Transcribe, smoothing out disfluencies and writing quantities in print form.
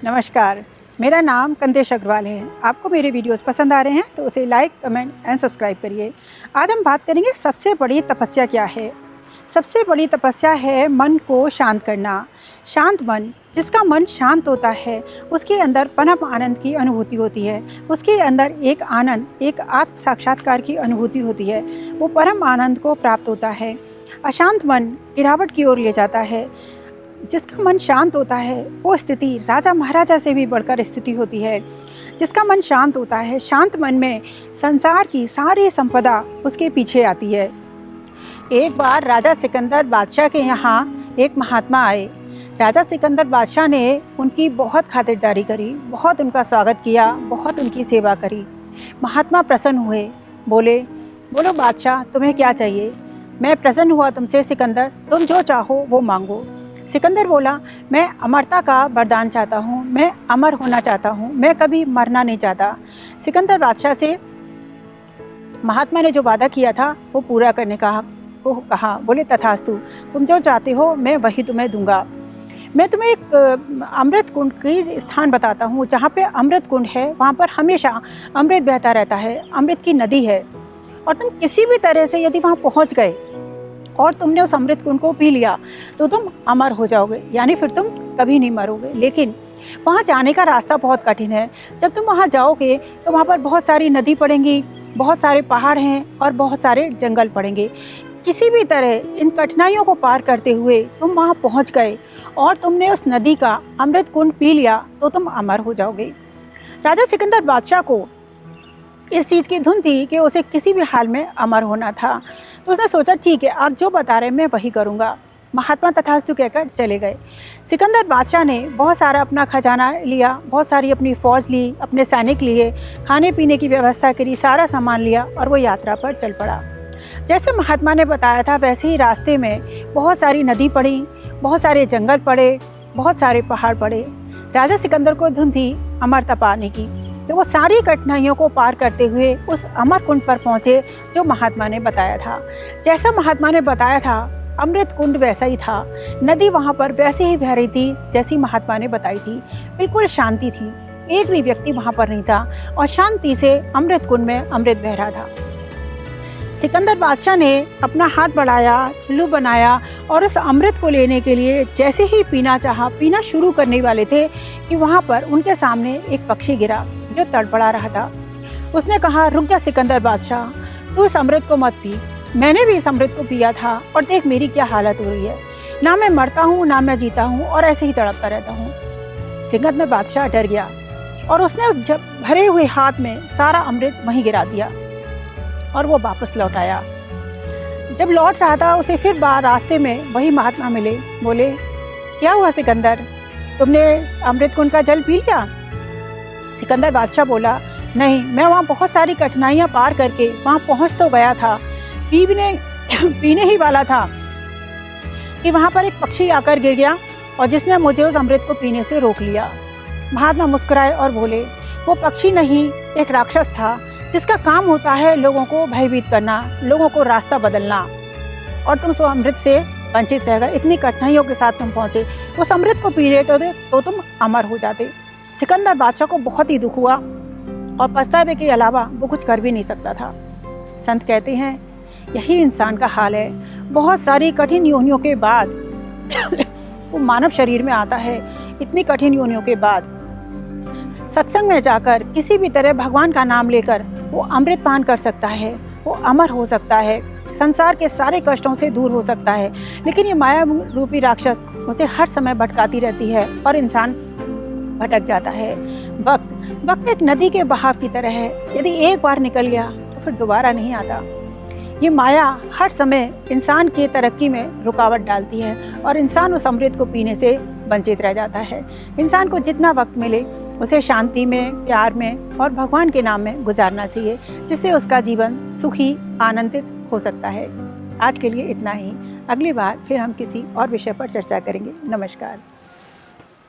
नमस्कार, मेरा नाम कंदेश अग्रवाल है। आपको मेरे वीडियोस पसंद आ रहे हैं तो उसे लाइक, कमेंट एंड सब्सक्राइब करिए। आज हम बात करेंगे सबसे बड़ी तपस्या क्या है। सबसे बड़ी तपस्या है मन को शांत करना। शांत मन, जिसका मन शांत होता है उसके अंदर परम आनंद की अनुभूति होती है। उसके अंदर एक आनंद, एक आत्म साक्षात्कार की अनुभूति होती है। वो परम आनंद को प्राप्त होता है। अशांत मन गिरावट की ओर ले जाता है। जिसका मन शांत होता है वो स्थिति राजा महाराजा से भी बढ़कर स्थिति होती है। जिसका मन शांत होता है, शांत मन में संसार की सारी संपदा उसके पीछे आती है। एक बार राजा सिकंदर बादशाह के यहाँ एक महात्मा आए। राजा सिकंदर बादशाह ने उनकी बहुत खातिरदारी करी, बहुत उनका स्वागत किया, बहुत उनकी सेवा करी। महात्मा प्रसन्न हुए, बोले, बोलो बादशाह, तुम्हें क्या चाहिए? मैं प्रसन्न हुआ तुमसे सिकंदर, तुम जो चाहो वो मांगो। सिकंदर बोला, मैं अमरता का वरदान चाहता हूँ, मैं अमर होना चाहता हूँ, मैं कभी मरना नहीं चाहता। सिकंदर बादशाह से महात्मा ने जो वादा किया था वो पूरा करने का को कहा। बोले, तथास्तु, तुम जो चाहते हो मैं वही तुम्हें दूंगा। मैं तुम्हें एक अमृत कुंड की स्थान बताता हूँ। जहाँ पे अमृत कुंड है वहाँ पर हमेशा अमृत बहता रहता है, अमृत की नदी है। और तुम किसी भी तरह से यदि वहाँ पहुँच गए और तुमने उस अमृत कुंड को पी लिया तो तुम अमर हो जाओगे, यानी फिर तुम कभी नहीं मरोगे। लेकिन वहाँ जाने का रास्ता बहुत कठिन है। जब तुम वहाँ जाओगे तो वहाँ पर बहुत सारी नदी पड़ेंगी, बहुत सारे पहाड़ हैं और बहुत सारे जंगल पड़ेंगे। किसी भी तरह इन कठिनाइयों को पार करते हुए तुम वहाँ पहुँच गए और तुमने उस नदी का अमृत कुंड पी लिया तो तुम अमर हो जाओगे। राजा सिकंदर बादशाह को इस चीज़ की धुन थी कि उसे किसी भी हाल में अमर होना था। तो उसने सोचा, ठीक है, आप जो बता रहे हैं मैं वही करूँगा। महात्मा तथास्तु कहकर चले गए। सिकंदर बादशाह ने बहुत सारा अपना खजाना लिया, बहुत सारी अपनी फ़ौज ली, अपने सैनिक लिए, खाने पीने की व्यवस्था करी, सारा सामान लिया और वो यात्रा पर चल पड़ा। जैसे महात्मा ने बताया था वैसे ही रास्ते में बहुत सारी नदी पड़ी, बहुत सारे जंगल पड़े, बहुत सारे पहाड़ पड़े। राजा सिकंदर को धुन थी अमरता पाने की, तो वो सारी कठिनाइयों को पार करते हुए उस अमर कुंड पर पहुँचे जो महात्मा ने बताया था। जैसा महात्मा ने बताया था अमृत कुंड वैसा ही था। नदी वहाँ पर वैसे ही बह रही थी जैसी महात्मा ने बताई थी। बिल्कुल शांति थी, एक भी व्यक्ति वहाँ पर नहीं था और शांति से अमृत कुंड में अमृत बह रहा था। सिकंदर बादशाह ने अपना हाथ बढ़ाया, चुल्लू बनाया और उस अमृत को लेने के लिए जैसे ही पीना चाहा, पीना शुरू करने वाले थे कि वहाँ पर उनके सामने एक पक्षी गिरा जो तड़पड़ा रहा था। उसने कहा, रुक जा सिकंदर बादशाह, तू इस अमृत को मत पी। मैंने भी इस अमृत को पिया था और देख मेरी क्या हालत हो रही है। ना मैं मरता हूँ ना मैं जीता हूँ और ऐसे ही तड़पता रहता हूँ। सिकंदर बादशाह डर गया और उसने उस भरे हुए हाथ में सारा अमृत वहीं गिरा दिया और वो वापस लौट आया। जब लौट रहा था उसे फिर रास्ते में वही महात्मा मिले। बोले, क्या हुआ सिकंदर, तुमने अमृत कुंड का जल पी लिया? सिकंदर बादशाह बोला, नहीं, मैं वहाँ बहुत सारी कठिनाइयाँ पार करके वहाँ पहुँच तो गया था, पीने ही वाला था कि वहाँ पर एक पक्षी आकर गिर गया और जिसने मुझे उस अमृत को पीने से रोक लिया। महात्मा मुस्कुराए और बोले, वो पक्षी नहीं, एक राक्षस था जिसका काम होता है लोगों को भयभीत करना, लोगों को रास्ता बदलना। और तुम उस अमृत से वंचित रह गए। इतनी कठिनाइयों के साथ तुम पहुँचे, उस अमृत को पी लेते तो तुम अमर हो जाते। सिकंदर बादशाह को बहुत ही दुख हुआ और पछतावे के अलावा वो कुछ कर भी नहीं सकता था। संत कहते हैं यही इंसान का हाल है। बहुत सारी कठिन योनियों के बाद वो मानव शरीर में आता है। इतनी कठिन योनियों के बाद सत्संग में जाकर किसी भी तरह भगवान का नाम लेकर वो अमृत पान कर सकता है, वो अमर हो सकता है, संसार के सारे कष्टों से दूर हो सकता है। लेकिन ये माया रूपी राक्षस उसे हर समय भटकाती रहती है और इंसान भटक जाता है। वक्त एक नदी के बहाव की तरह है, यदि एक बार निकल गया तो फिर दोबारा नहीं आता। ये माया हर समय इंसान की तरक्की में रुकावट डालती है और इंसान उस अमृत को पीने से वंचित रह जाता है। इंसान को जितना वक्त मिले उसे शांति में, प्यार में और भगवान के नाम में गुजारना चाहिए, जिससे उसका जीवन सुखी, आनंदित हो सकता है। आज के लिए इतना ही। अगली बार फिर हम किसी और विषय पर चर्चा करेंगे। नमस्कार।